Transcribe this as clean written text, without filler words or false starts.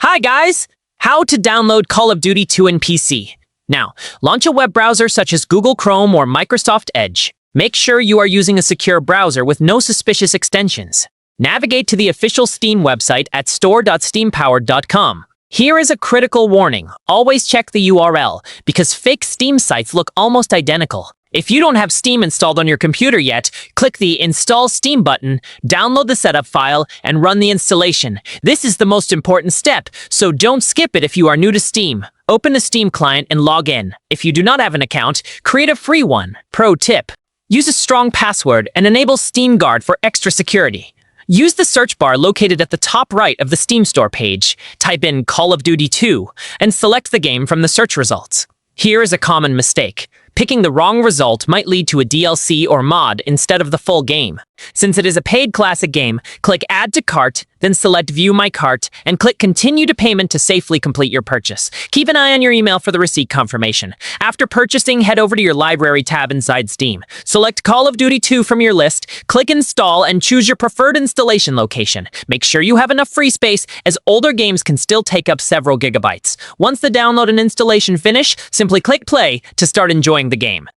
Hi guys! How to download Call of Duty 2 in PC. Now, launch a web browser such as Google Chrome or Microsoft Edge. Make sure you are using a secure browser with no suspicious extensions. Navigate to the official Steam website at store.steampowered.com. Here is a critical warning. Always check the URL, because fake Steam sites look almost identical. If you don't have Steam installed on your computer yet, click the Install Steam button, download the setup file, and run the installation. This is the most important step, so don't skip it if you are new to Steam. Open a Steam client and log in. If you do not have an account, create a free one. Pro tip: use a strong password and enable Steam Guard for extra security. Use the search bar located at the top right of the Steam Store page. Type in Call of Duty 2 and select the game from the search results. Here is a common mistake. Picking the wrong result might lead to a DLC or mod instead of the full game. Since it is a paid classic game, click Add to Cart, then select View My Cart, and click Continue to Payment to safely complete your purchase. Keep an eye on your email for the receipt confirmation. After purchasing, head over to your Library tab inside Steam. Select Call of Duty 2 from your list, click Install, and choose your preferred installation location. Make sure you have enough free space, as older games can still take up several gigabytes. Once the download and installation finish, simply click Play to start enjoying the game.